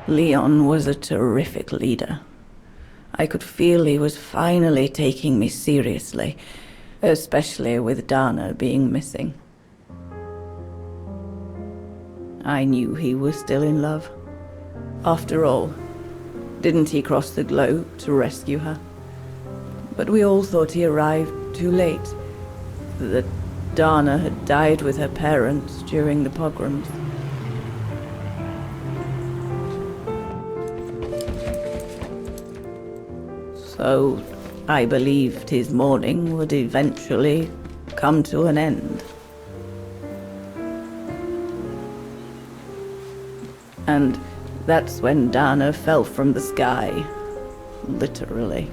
Leon was a terrific leader. I could feel he was finally taking me seriously, especially with Dana being missing. I knew he was still in love. After all, didn't he cross the globe to rescue her? But we all thought he arrived too late, that Dana had died with her parents during the pogroms. So I believed his mourning would eventually come to an end. And that's when Dana fell from the sky, literally.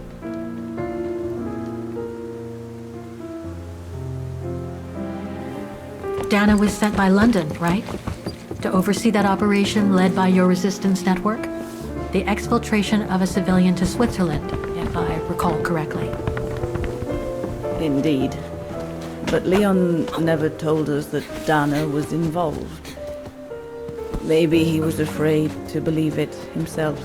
Dana was sent by London, right? To oversee that operation led by your resistance network? The exfiltration of a civilian to Switzerland, if I recall correctly. Indeed. But Leon never told us that Dana was involved. Maybe he was afraid to believe it himself.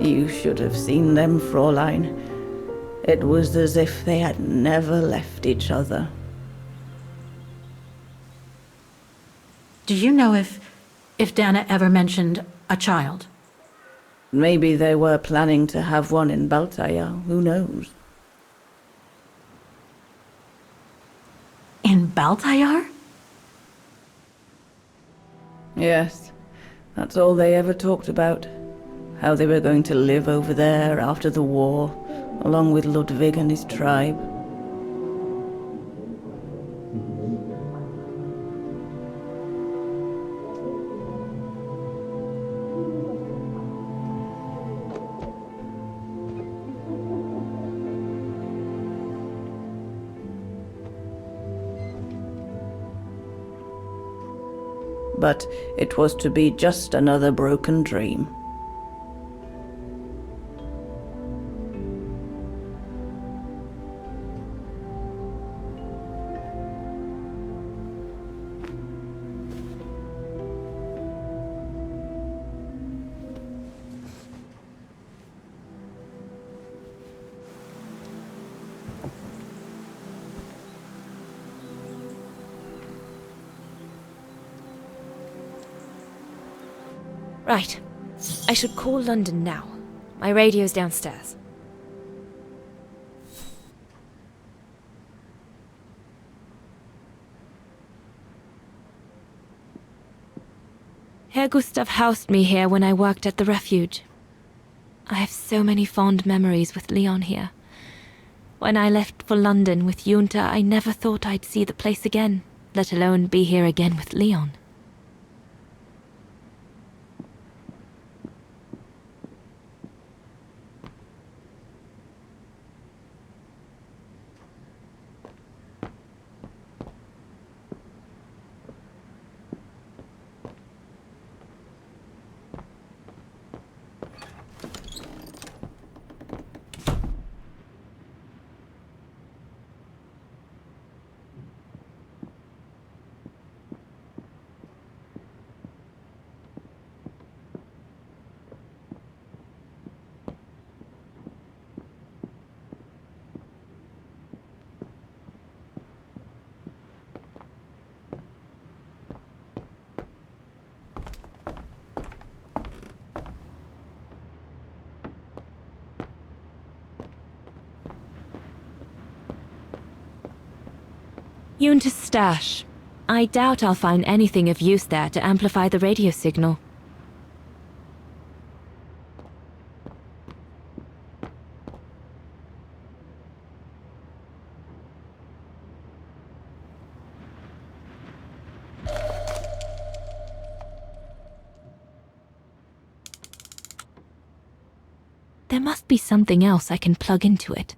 You should have seen them, Fräulein. It was as if they had never left each other. Do you know if Dana ever mentioned a child? Maybe they were planning to have one in Baltaya, who knows? In Baltayar? Yes, that's all they ever talked about. How they were going to live over there after the war, along with Ludwig and his tribe. But it was to be just another broken dream. Right. I should call London now. My radio's downstairs. Herr Gustav housed me here when I worked at the refuge. I have so many fond memories with Leon here. When I left for London with Junta, I never thought I'd see the place again, let alone be here again with Leon. Junta's stash. I doubt I'll find anything of use there to amplify the radio signal. There must be something else I can plug into it.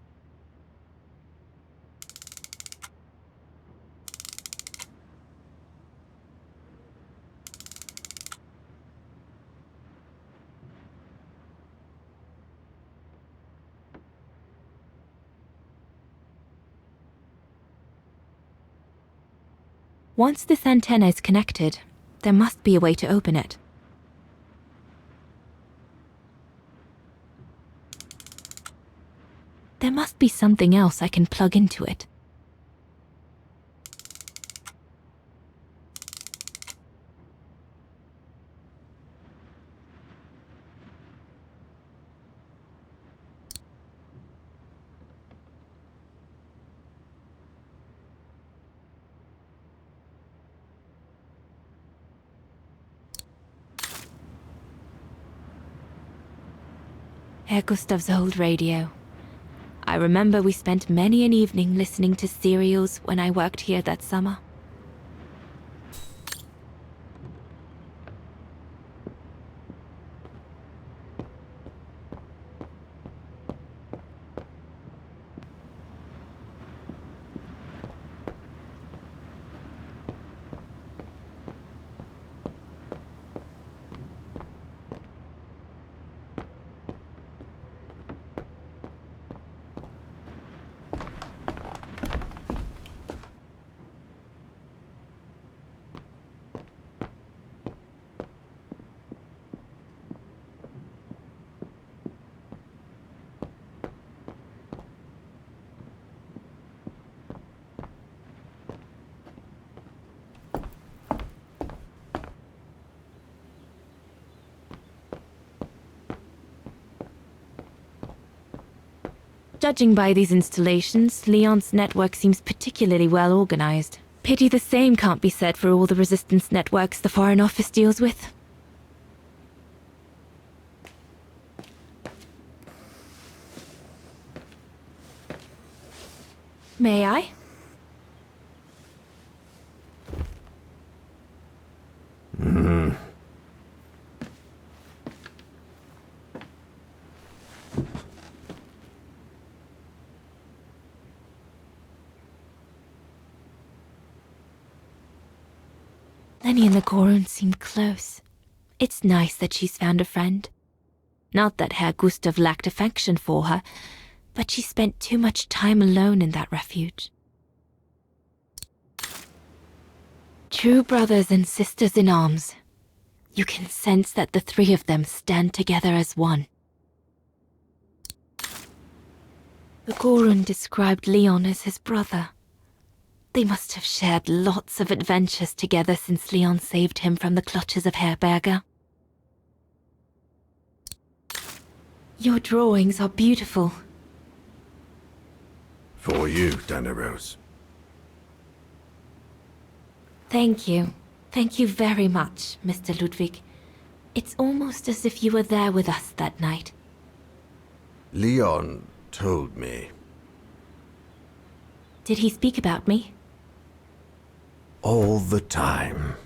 Once this antenna is connected, there must be a way to open it. There must be something else I can plug into it. Herr Gustav's old radio. I remember we spent many an evening listening to serials when I worked here that summer. Judging by these installations, Leon's network seems particularly well organized. Pity the same can't be said for all the resistance networks the Foreign Office deals with. May I? Lenny and the Gorun seem close. It's nice that she's found a friend. Not that Herr Gustav lacked affection for her, but she spent too much time alone in that refuge. True brothers and sisters in arms. You can sense that the three of them stand together as one. The Gorun described Leon as his brother. They must have shared lots of adventures together since Leon saved him from the clutches of Herberger. Your drawings are beautiful. For you, Dana Rose. Thank you. Thank you very much, Mr. Ludwig. It's almost as if you were there with us that night. Leon told me. Did he speak about me? All the time.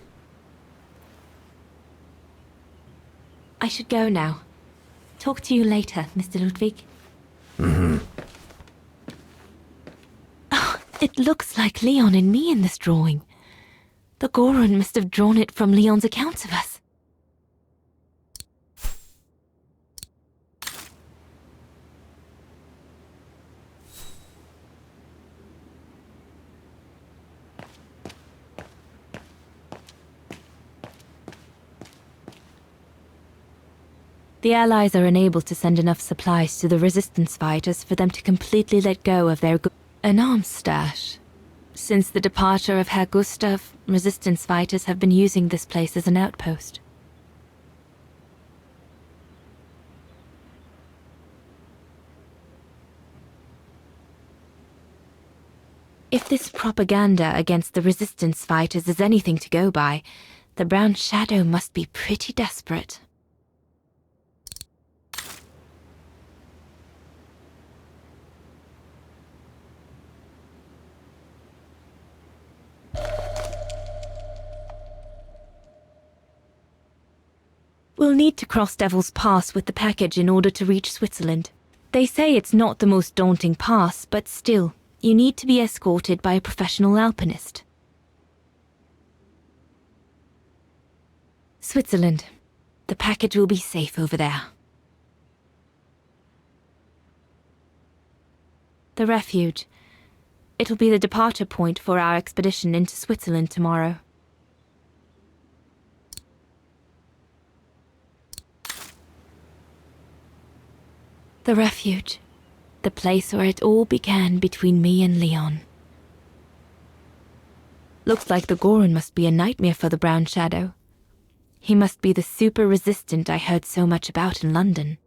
I should go now. Talk to you later, Mr. Ludwig. Oh, it looks like Leon and me in this drawing. The Gorun must have drawn it from Leon's accounts of us. The Allies are unable to send enough supplies to the resistance fighters for them to completely let go of their an arms stash. Since the departure of Herr Gustav, resistance fighters have been using this place as an outpost. If this propaganda against the resistance fighters is anything to go by, the Brown Shadow must be pretty desperate. We'll need to cross Devil's Pass with the package in order to reach Switzerland. They say it's not the most daunting pass, but still, you need to be escorted by a professional alpinist. Switzerland. The package will be safe over there. The refuge. It'll be the departure point for our expedition into Switzerland tomorrow. The refuge. The place where it all began between me and Leon. Looks like the Goron must be a nightmare for the Brown Shadow. He must be the super resistant I heard so much about in London.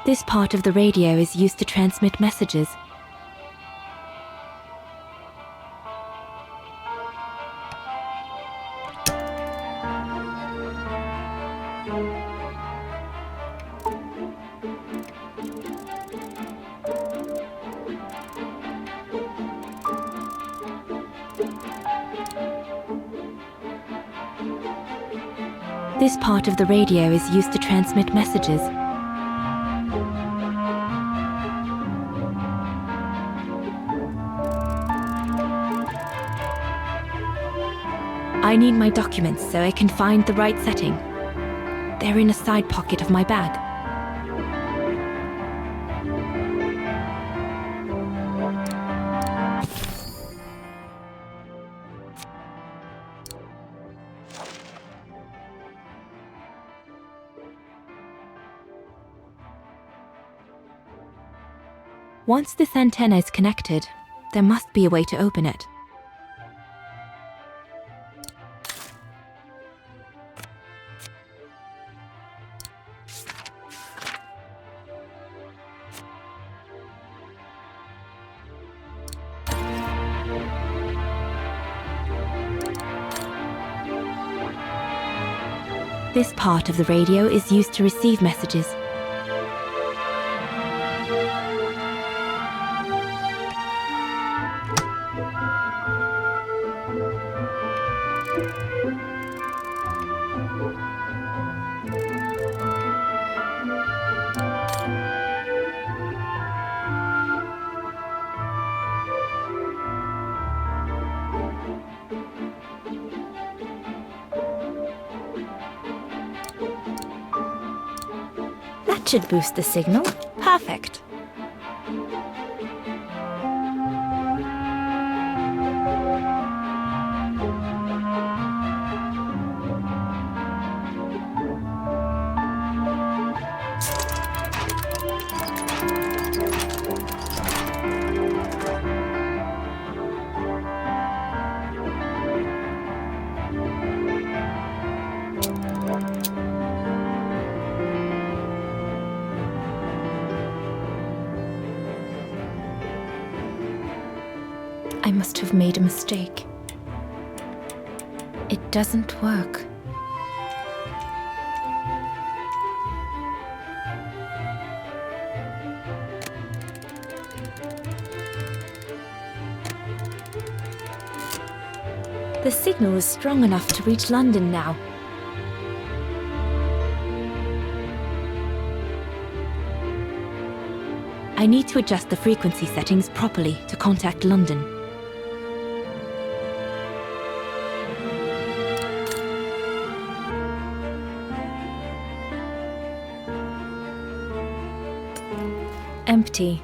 This part of the radio is used to transmit messages. This part of the radio is used to transmit messages. I need my documents so I can find the right setting. They're in a side pocket of my bag. Once this antenna is connected, there must be a way to open it. This part of the radio is used to receive messages. That should boost the signal. Perfect. I must have made a mistake. It doesn't work. The signal is strong enough to reach London now. I need to adjust the frequency settings properly to contact London. Empty.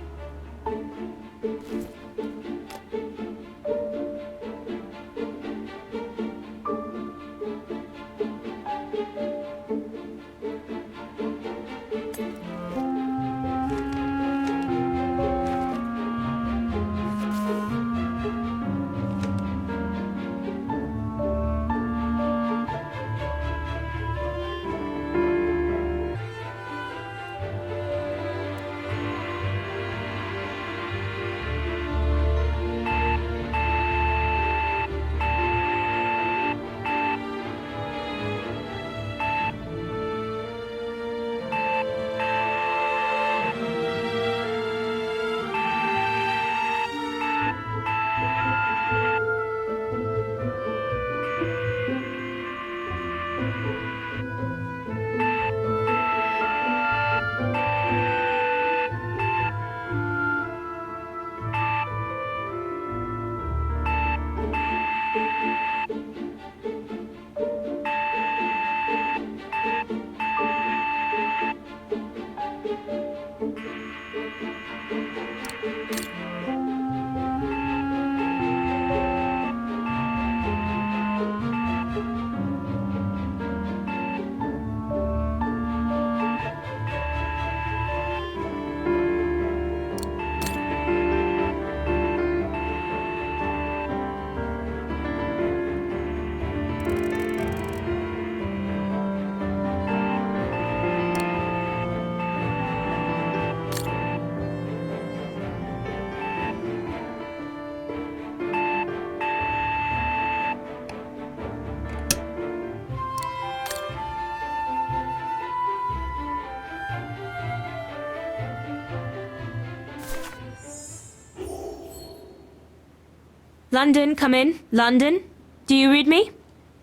London, come in. London? Do you read me?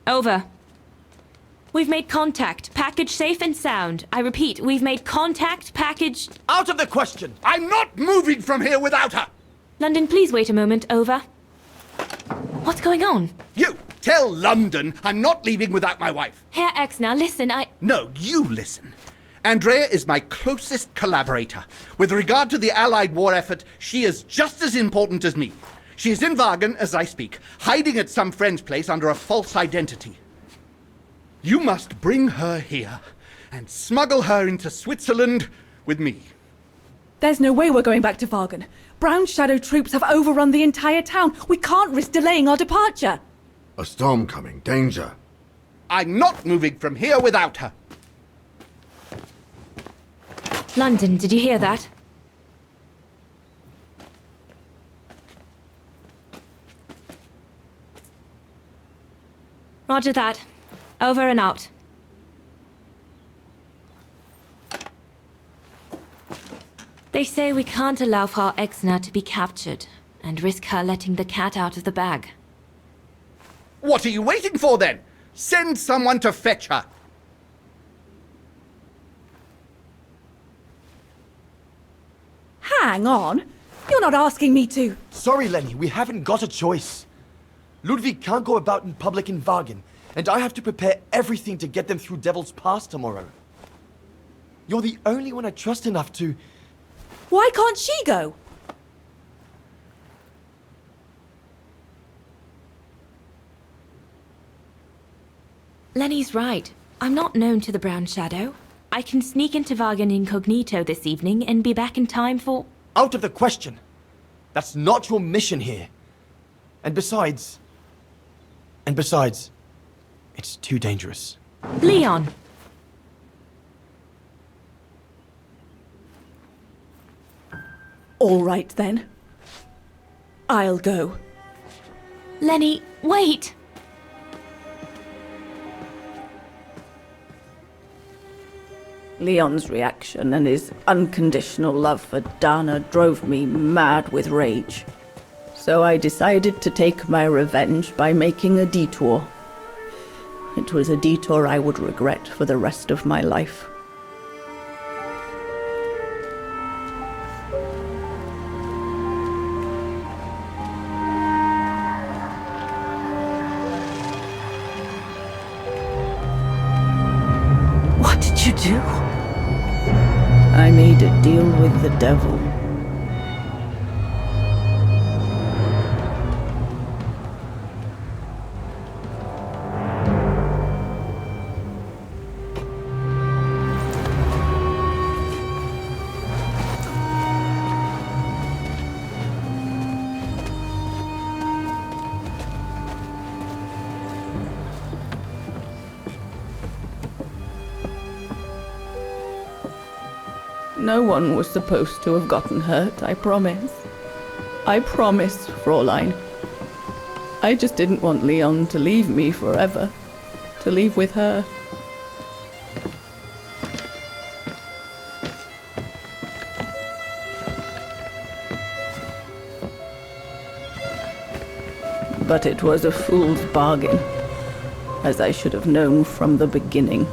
Over. We've made contact. Package safe and sound. I repeat, we've made contact. Package... Out of the question! I'm not moving from here without her! London, please wait a moment. Over. What's going on? You! Tell London I'm not leaving without my wife. Herr X, now listen, No, you listen. Andrea is my closest collaborator. With regard to the Allied war effort, she is just as important as me. She is in Vaghen as I speak, hiding at some friend's place under a false identity. You must bring her here and smuggle her into Switzerland with me. There's no way we're going back to Vaghen. Brown Shadow troops have overrun the entire town. We can't risk delaying our departure. A storm coming. Danger. I'm not moving from here without her. London, did you hear that? Roger that. Over and out. They say we can't allow Frau Exner to be captured and risk her letting the cat out of the bag. What are you waiting for then? Send someone to fetch her. Hang on. You're not asking me to. Sorry, Lenny, we haven't got a choice. Ludwig can't go about in public in Vaghen, and I have to prepare everything to get them through Devil's Pass tomorrow. You're the only one I trust enough to... Why can't she go? Lenny's right. I'm not known to the Brown Shadow. I can sneak into Vaghen incognito this evening and be back in time for... Out of the question. That's not your mission here. And besides, it's too dangerous. Leon! All right then. I'll go. Lenny, wait! Leon's reaction and his unconditional love for Dana drove me mad with rage. So I decided to take my revenge by making a detour. It was a detour I would regret for the rest of my life. What did you do? I made a deal with the devil. No one was supposed to have gotten hurt, I promise. I promise, Fräulein. I just didn't want Leon to leave me forever. To leave with her. But it was a fool's bargain, as I should have known from the beginning.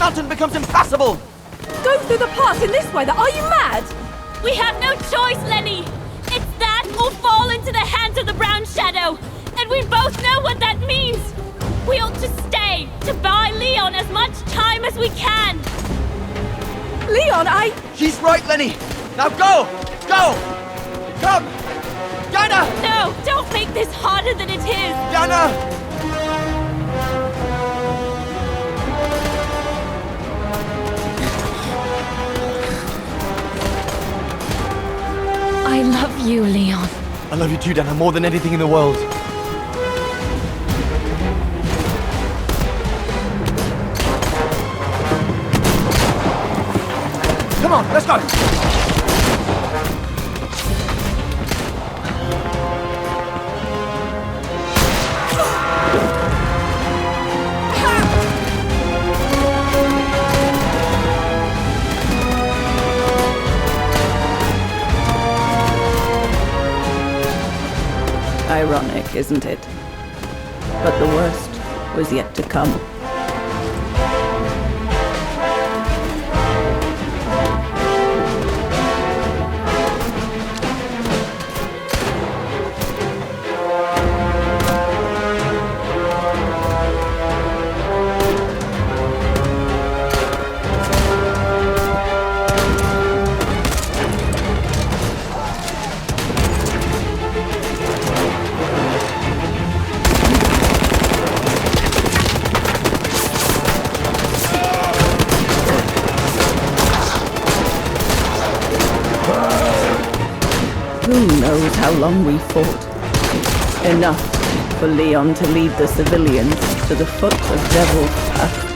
mountain becomes impassable! Go through the pass in this weather? Are you mad? We have no choice, Lenny! It's that or fall into the hands of the Brown Shadow! And we both know what that means! We ought to stay, to buy Leon as much time as we can! Leon, She's right, Lenny! Now go! Go! Come! Yana! No, don't make this harder than it is! Yana! I love you, Leon. I love you too, Dana, more than anything in the world. Come on, let's go! Ironic, isn't it? But the worst was yet to come. Who knows how long we fought? Enough for Leon to lead the civilians to the foot of Devil's Path.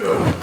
Ugh.